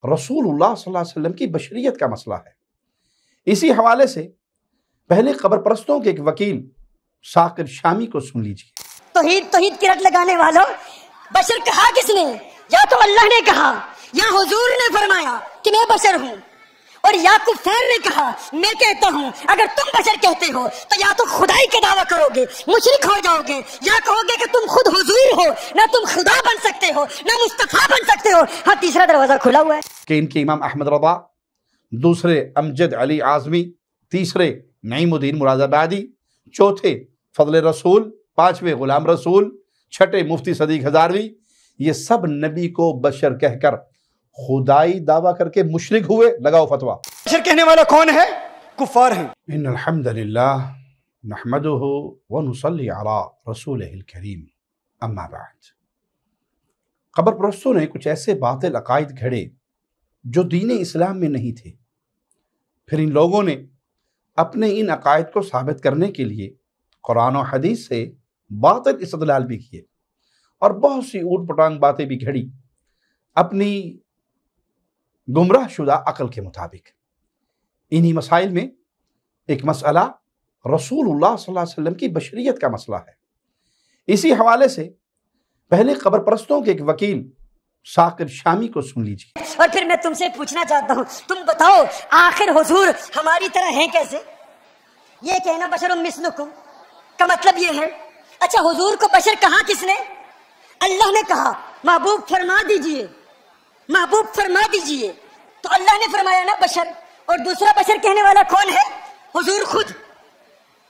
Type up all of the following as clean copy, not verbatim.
رسول اللہ صلی اللہ علیہ وسلم کی بشریت کا مسئلہ ہے۔ اسی حوالے سے پہلے قبر پرستوں کے ایک وکیل ثاقب شامی کو سن لیجیے۔ توحید کی رٹ لگانے والوں، بشر کہا کس نے؟ یا تو اللہ نے کہا، یا حضور نے فرمایا کہ میں بشر ہوں، اور یا کفار نے کہا میں کہتا ہوں۔ اگر تم بشر کہتے ہو تو یا تو خدائی کا دعویٰ کرو گے، مشرک ہو جاؤ گے، یا کہو گے کہ تم خود حضور ہو، نہ تم خدا بن سکتے ہو نہ مصطفیٰ بن سکتے ہو۔ ہاں، تیسرا دروازہ کھلا ہوا ہے کہ ان کے امام احمد رضا، دوسرے امجد علی اعظمی، تیسرے نعیم الدین مراد آبادی، چوتھے فضل رسول، پانچویں غلام رسول، چھٹے مفتی صدیق ہزاروی، یہ سب نبی کو بشر کہہ کر خدائی دعویٰ کر کے مشرک ہوئے۔ لگاؤ فتویٰ۔ بشر کہنے والا کون ہے؟ کفار ہیں۔ ان الحمد للہ نحمده ونصلی علی رسولہ الکریم، اما بعد۔ قبر پرستوں نے کچھ ایسے باطل عقائد گھڑے جو دین اسلام میں نہیں تھے۔ پھر ان لوگوں نے اپنے ان عقائد کو ثابت کرنے کے لیے قرآن و حدیث سے باطل استدلال بھی کیے اور بہت سی اوٹ پٹانگ باتیں بھی گھڑی اپنی گمراہ شدہ عقل کے مطابق۔ انہی مسائل میں ایک مسئلہ رسول اللہ صلی اللہ علیہ وسلم کی بشریت کا مسئلہ ہے۔ اسی حوالے سے پہلے قبر پرستوں کے ایک وکیل ثاقب شامی کو سن لیجیے۔ اور پھر میں تم سے پوچھنا چاہتا ہوں، تم بتاؤ آخر حضور ہماری طرح ہیں کیسے؟ یہ کہنا بشر مثلکم کا مطلب یہ ہے، اچھا حضور کو بشر کہا کس نے؟ اللہ نے کہا محبوب فرما دیجئے، محبوب فرما دیجئے، تو اللہ نے فرمایا نا بشر۔ اور دوسرا بشر کہنے والا کون ہے؟ حضور خود۔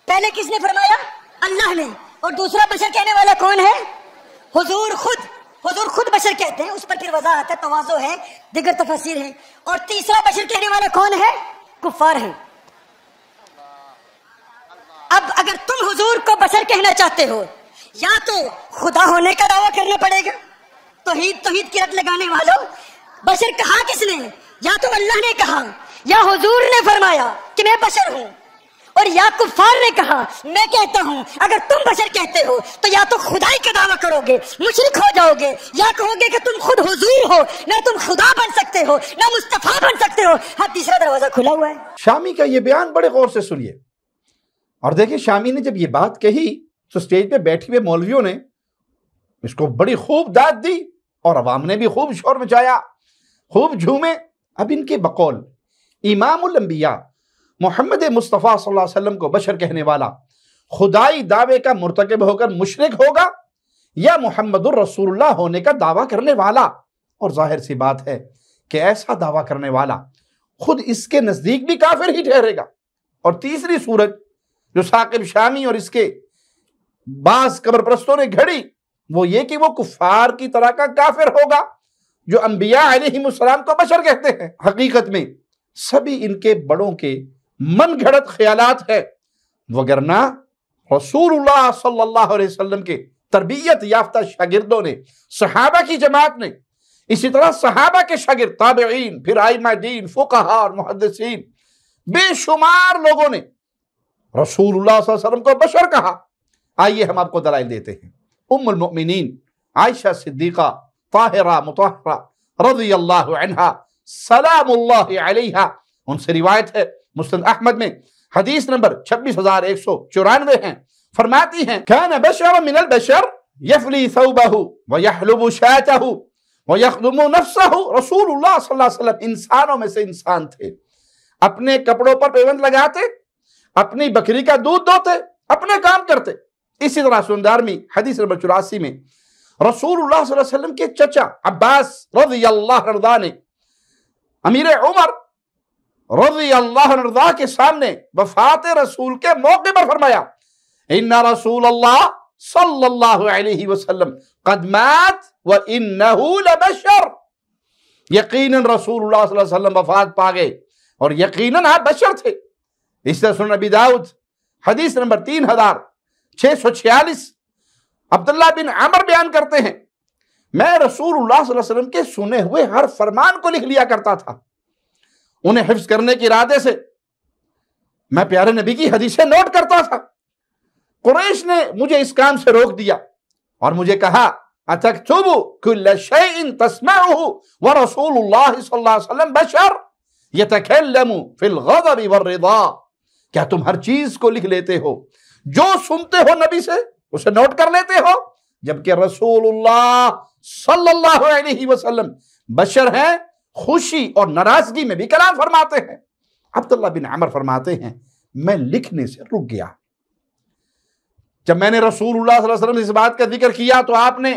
پہلے کس نے فرمایا؟ اللہ نے۔ اور دوسرا بشر کہنے والا کون ہے؟ حضور خود۔ حضور خود بشر کہتے ہیں، اس پر پھر وضاحت ہے، تواضع ہے، دیگر تفاسیر ہیں۔ اور تیسرا بشر کہنے والا کون ہے؟ کفار ہیں۔ اب اگر تم حضور کو بشر کہنا چاہتے ہو، یا تو خدا ہونے کا دعویٰ کرنا پڑے گا، توحید کی رٹ لگانے والوں، بشر کہا کس نے؟ یا تو اللہ نے کہا، یا حضور نے فرمایا کہ میں بشر ہوں، اور یا کفار نے کہا میں کہتا ہوں۔ اگر تم بشر کہتے ہو تو یا تو خدائی کا دعویٰ کرو گے، مشرک ہو جاؤ گے، یا کہو گے کہ تم خود حضور ہو، نہ تم خدا بن سکتے ہو نہ مصطفیٰ بن سکتے ہو۔ ہاں، تیسرا دروازہ کھلا ہوا ہے۔ شامی کا یہ بیان بڑے غور سے سنیے اور دیکھیں، شامی نے جب یہ بات کہی تو اسٹیج پہ بیٹھے ہوئے مولویوں نے اس کو بڑی خوب داد دی اور عوام نے بھی خوب شور مچایا، خوب جھومے۔ اب ان کے بقول امام الانبیاء محمد مصطفیٰ صلی اللہ علیہ وسلم کو بشر کہنے والا خدائی دعوے کا مرتکب ہو کر مشرک ہوگا یا محمد الرسول اللہ ہونے کا دعویٰ کرنے والا؟ اور ظاہر سی بات ہے کہ ایسا دعویٰ کرنے والا خود اس کے نزدیک بھی کافر ہی ٹھہرے گا۔ اور تیسری صورت جو ثاقب شامی اور اس کے بعض قبر پرستوں نے گھڑی وہ یہ کہ وہ کفار کی طرح کا کافر ہوگا جو انبیاء علیہم السلام کو بشر کہتے ہیں۔ حقیقت میں سبھی ان کے بڑوں کے من گھڑت خیالات ہے، وگرنہ رسول اللہ صلی اللہ علیہ وسلم کے تربیت یافتہ شاگردوں نے، صحابہ کی جماعت نے، اسی طرح صحابہ کے شاگرد تابعین، پھر ائمہ دین، فقہاء اور محدثین، بے شمار لوگوں نے رسول اللہ صلی اللہ علیہ وسلم کو بشر کہا۔ آئیے ہم آپ کو دلائل دیتے ہیں۔ ام المؤمنین عائشہ صدیقہ طاہرہ مطہرہ رضی اللہ عنہا سلام اللہ علیہا، ان سے روایت ہے مسند احمد میں حدیث نمبر 26194 ہیں، فرماتی ہیں کان بشر من البشر یفلی ثوبہ ویحلب شاتہ ویخدم نفسہ۔ رسول اللہ صلی اللہ علیہ وسلم انسانوں میں سے انسان تھے، اپنے کپڑوں پر پیوند لگاتے، اپنی بکری کا دودھ دوتے، اپنے کام کرتے۔ اسی طرح سنن دارمی حدیث نمبر 84 میں رسول اللہ صلی اللہ علیہ وسلم کے چچا عباس رضی اللہ عنہ نے امیر عمر رضی اللہ عنہ کے سامنے وفات رسول کے موقع پر فرمایا ان رسول اللہ صلی اللہ علیہ وسلم قد مات وانہ لبشر، یقیناً رسول اللہ صلی اللہ علیہ وسلم وفات پا گئے اور یقیناً آپ بشر تھے۔ اس طرح سنن ابی داؤد حدیث نمبر 3646 عبداللہ بن عمر بیان کرتے ہیں میں رسول اللہ صلی اللہ علیہ وسلم کے سنے ہوئے ہر فرمان کو لکھ لیا کرتا تھا، انہیں حفظ کرنے کے ارادے سے میں پیارے نبی کی حدیثیں نوٹ کرتا تھا۔ قریش نے مجھے اس کام سے روک دیا اور مجھے کہا اتکتب کل شیء تسمعه ورسول اللہ صلی اللہ علیہ وسلم بشر یتکلم فی الغضب والرضا، کیا تم ہر چیز کو لکھ لیتے ہو جو سنتے ہو نبی سے اسے نوٹ کر لیتے ہو، جبکہ رسول اللہ صلی اللہ علیہ وسلم بشر ہیں، خوشی اور ناراضگی میں بھی کلام فرماتے ہیں۔ عبداللہ بن عمر فرماتے ہیں میں لکھنے سے رک گیا، جب میں نے رسول اللہ صلی اللہ علیہ وسلم اس بات کا ذکر کیا تو آپ نے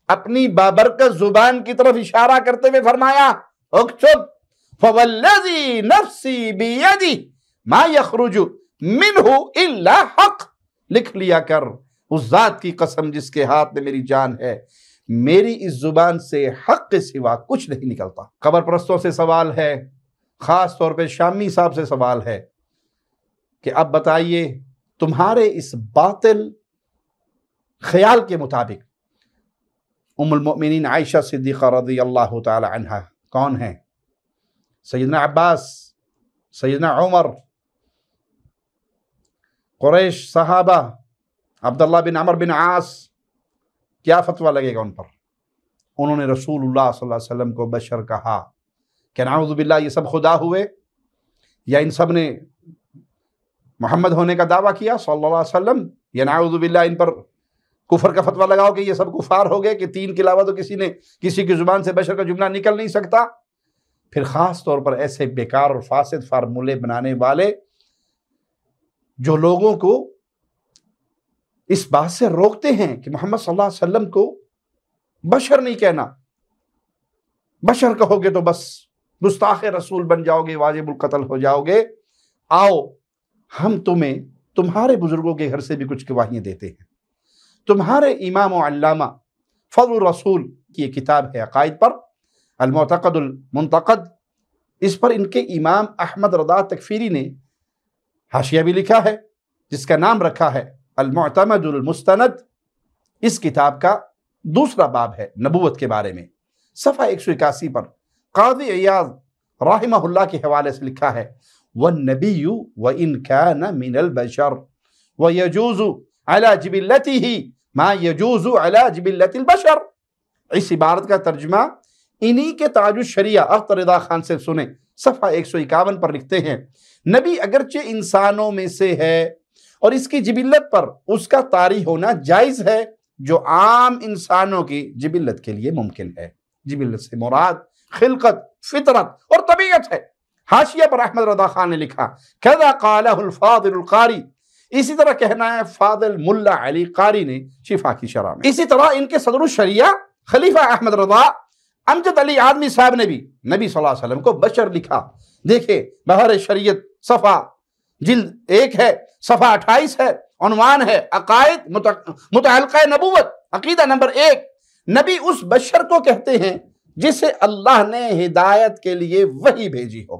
اپنی بابرکت زبان کی طرف اشارہ کرتے ہوئے فرمایا اکتب فوالذی نفسی بیدی ما یخرج منہ الا حق، لکھ لیا کر اس ذات کی قسم جس کے ہاتھ میں میری جان ہے، میری اس زبان سے حق کے سوا کچھ نہیں نکلتا۔ قبر پرستوں سے سوال ہے، خاص طور پہ شامی صاحب سے سوال ہے کہ اب بتائیے تمہارے اس باطل خیال کے مطابق ام المؤمنین عائشہ صدیقہ رضی اللہ تعالی عنہ کون ہیں؟ سیدنا عباس، سیدنا عمر، قریش صحابہ، عبداللہ بن عمر بن عاص، کیا فتویٰ لگے گا ان پر؟ انہوں نے رسول اللہ صلی اللہ علیہ وسلم کو بشر کہا، کہ نعوذ باللہ یہ سب خدا ہوئے یا ان سب نے محمد ہونے کا دعویٰ کیا صلی اللہ علیہ وسلم، یا نعوذ باللہ ان پر کفر کا فتویٰ لگاؤ کہ یہ سب کفار ہو گئے کہ تین کے علاوہ تو کسی کی زبان سے بشر کا جملہ نکل نہیں سکتا۔ پھر خاص طور پر ایسے بیکار اور فاسد فارمولے بنانے والے جو لوگوں کو اس بات سے روکتے ہیں کہ محمد صلی اللہ علیہ وسلم کو بشر نہیں کہنا، بشر کہو گے تو بس گستاخ رسول بن جاؤ گے، واجب القتل ہو جاؤ گے۔ آؤ ہم تمہیں تمہارے بزرگوں کے گھر سے بھی کچھ گواہیاں دیتے ہیں۔ تمہارے امام و علامہ فضل الرسول کی یہ کتاب ہے عقائد پر، المعتقد المنتقد، اس پر ان کے امام احمد رضا تکفیری نے حاشیہ بھی لکھا ہے جس کا نام رکھا ہے المعتمد المستند۔ اس کتاب کا دوسرا باب ہے نبوت کے بارے میں، صفحہ 181 پر قاضی عیاض رحمہ اللہ کے حوالے سے لکھا ہے وَالنَّبِيُّ وَإِن كَانَ مِنَ الْبَشَرِ وَيَجُوزُ عَلَى جِبِلَّتِهِ مَا يَجُوزُ عَلَى جِبِلَّةِ الْبَشَرِ۔ اس عبارت کا ترجمہ انہی کے تاج الشریعہ اختر رضا خان سے سنیں، صفحہ 151 پر لکھتے ہیں نبی اگرچہ انسانوں میں سے ہے اور اس کی جبلت پر اس کا طاری ہونا جائز ہے جو عام انسانوں کی جبلت کے لیے ممکن ہے۔ جبلت سے مراد خلقت، فطرت اور طبیعت ہے۔ حاشیہ پر احمد رضا خان نے لکھا کذا قالہ الفاضل القاری، اسی طرح کہنا ہے فاضل ملا علی قاری نے شفا کی شرح میں۔ اسی طرح ان کے صدر الشریعہ خلیفہ احمد رضا امجد علی آدمی صاحب نے بھی نبی صلی اللہ علیہ وسلم کو بشر لکھا۔ دیکھیں بہر شریعت صفحہ جلد 1 ہے، صفحہ 28 ہے، عنوان ہے عقائد متعلقہ نبوت، عقیدہ نمبر 1، نبی اس بشر کو کہتے ہیں جسے اللہ نے ہدایت کے لیے وحی بھیجی ہو۔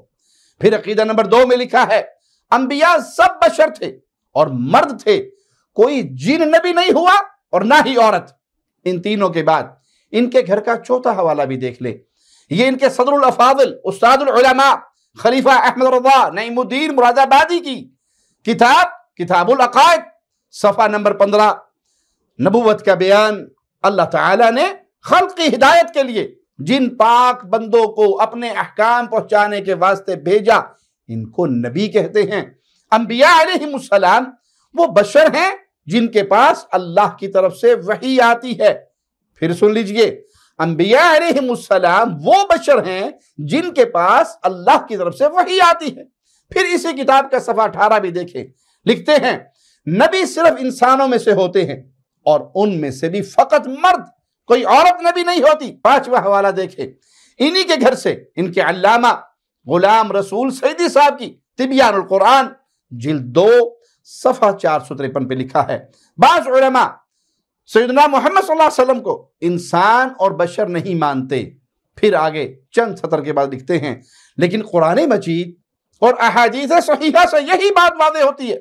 پھر عقیدہ نمبر 2 میں لکھا ہے انبیاء سب بشر تھے اور مرد تھے، کوئی جن نبی نہیں ہوا اور نہ ہی عورت۔ ان تینوں کے بعد ان کے گھر کا چوتھا حوالہ بھی دیکھ لے، یہ ان کے صدر الافاضل استاد العلماء خلیفہ احمد رضا نعیم الدین مراد آبادی کی کتاب العقائد، صفحہ نمبر 15، نبوت کا بیان۔ اللہ تعالیٰ نے خلق کی ہدایت کے لیے جن پاک بندوں کو اپنے احکام پہنچانے کے واسطے بھیجا ان کو نبی کہتے ہیں۔ انبیاء علیہم السلام وہ بشر ہیں جن کے پاس اللہ کی طرف سے وحی آتی ہے۔ پھر سن لیجئے، انبیاء علیہم السلام وہ بشر ہیں جن کے پاس اللہ کی طرف سے وحی آتی ہے۔ پھر اسی کتاب کا صفحہ 18 بھی دیکھیں، لکھتے ہیں نبی صرف انسانوں میں سے ہوتے ہیں اور ان میں سے بھی فقط مرد، کوئی عورت نبی نہیں ہوتی۔ 5واں حوالہ دیکھیں، انہی کے گھر سے ان کے علامہ غلام رسول سعیدی صاحب کی تبیان القرآن جلد 2 صفحہ 453 پہ لکھا ہے بعض علماء سیدنا محمد صلی اللہ علیہ وسلم کو انسان اور بشر نہیں مانتے۔ پھر آگے چند سطر کے بعد لکھتے ہیں لیکن قرآن مجید اور احادیث صحیحہ سے یہی بات واضح ہوتی ہے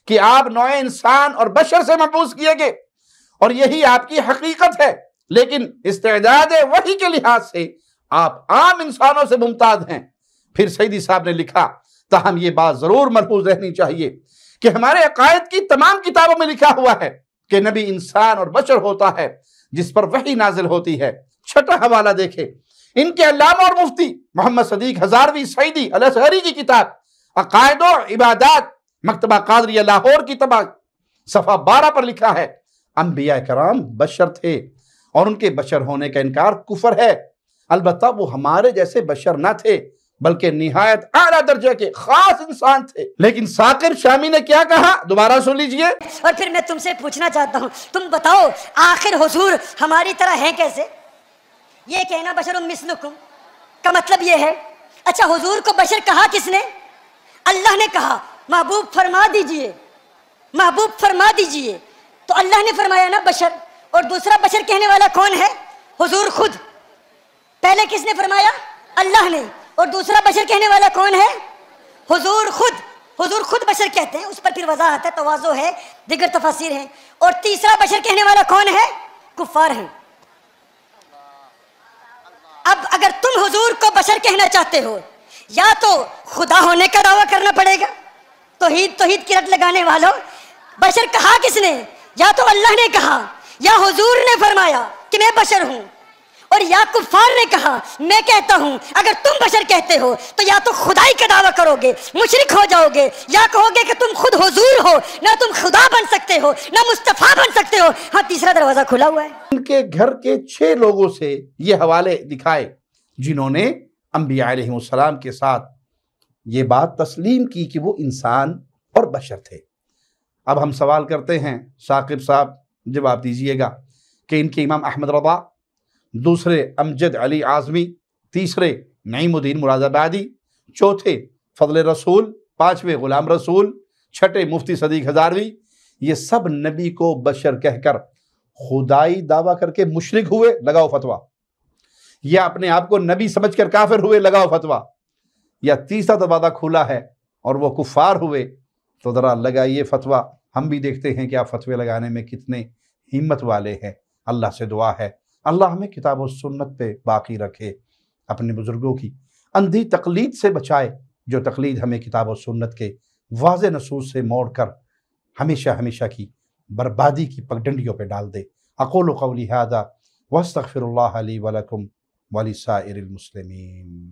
کہ آپ نوع انسان اور بشر سے مبعوث کیے گئے اور یہی آپ کی حقیقت ہے، لیکن استعداد وحی کے لحاظ سے آپ عام انسانوں سے ممتاز ہیں۔ پھر سعیدی صاحب نے لکھا تاہم یہ بات ضرور ملحوظ رہنی چاہیے کہ ہمارے عقائد کی تمام کتابوں میں لکھا ہوا ہے کہ نبی انسان اور بشر ہوتا ہے، جس پر وحی نازل ہوتی ہے۔ چھٹا حوالہ دیکھیں، ان کے علامہ اور مفتی محمد صدیق ہزاروی سعیدی الازہری کی کتاب عقائد و عبادات مکتبہ قادریہ لاہور کی طبع صفحہ 12 پر لکھا ہے، انبیاء کرام بشر تھے اور ان کے بشر ہونے کا انکار کفر ہے، البتہ وہ ہمارے جیسے بشر نہ تھے بلکہ نہایت اعلیٰ درجے کے خاص انسان تھے۔ لیکن ثاقب شامی نے کیا کہا، دوبارہ سن لیجئے۔ اور پھر میں تم سے پوچھنا چاہتا ہوں، تم بتاؤ آخر حضور ہماری طرح ہیں کیسے؟ یہ کہنا بشر مثلکم کا مطلب یہ ہے، اچھا حضور کو بشر کہا کس نے؟ اللہ نے کہا محبوب فرما دیجئے، محبوب فرما دیجئے، تو اللہ نے فرمایا نا بشر، اور دوسرا بشر کہنے والا کون ہے؟ حضور خود۔ پہلے کس نے فرمایا؟ اللہ نے، اور دوسرا بشر کہنے والا کون ہے؟ حضور خود۔ حضور خود بشر کہتے ہیں، اس پر پھر وضاحت ہے، تواضع ہے، دیگر تفاسیر ہیں۔ اور تیسرا بشر کہنے والا کون ہے؟ کفار ہیں۔ اب اگر تم حضور کو بشر کہنا چاہتے ہو، یا تو خدا ہونے کا دعویٰ کرنا پڑے گا، توحید کی رٹ لگانے والوں، بشر کہا کس نے؟ یا تو اللہ نے کہا، یا حضور نے فرمایا کہ میں بشر ہوں، اور یا کفار نے کہا میں کہتا ہوں۔ اگر تم بشر کہتے ہو تو یا تو خدائی کا دعویٰ کرو گے، مشرک ہو جاؤ گے، یا کہو گے کہ تم خود حضور ہو، نہ تم خدا بن سکتے ہو نہ مصطفیٰ بن سکتے ہو۔ ہاں، تیسرا دروازہ کھلا ہوا ہے۔ ان کے گھر کے 6 لوگوں سے یہ حوالے دکھائے جنہوں نے انبیاء علیہ السلام کے ساتھ یہ بات تسلیم کی کہ وہ انسان اور بشر تھے۔ اب ہم سوال کرتے ہیں، ثاقب صاحب جواب دیجئے گا کہ ان کے امام احمد رضا، دوسرے امجد علی اعظمی، تیسرے نعیم الدین مراد آبادی، چوتھے فضل رسول، پانچویں غلام رسول، چھٹے مفتی صدیق ہزاروی، یہ سب نبی کو بشر کہہ کر خدائی دعویٰ کر کے مشرک ہوئے، لگاؤ فتویٰ، یا اپنے آپ کو نبی سمجھ کر کافر ہوئے، لگاؤ فتویٰ، یا تیسرا دروازہ کھلا ہے اور وہ کفار ہوئے، تو ذرا لگائیے فتویٰ۔ ہم بھی دیکھتے ہیں کہ آپ فتوے لگانے میں کتنے ہمت والے ہیں۔ اللہ سے دعا ہے اللہ ہمیں کتاب و سنت پہ باقی رکھے، اپنے بزرگوں کی اندھی تقلید سے بچائے، جو تقلید ہمیں کتاب و سنت کے واضح نصوص سے موڑ کر ہمیشہ ہمیشہ کی بربادی کی پگڈنڈیوں پہ ڈال دے۔ اقول قولی ھذا واستغفر اللہ لی ولکم ولسائر المسلمین۔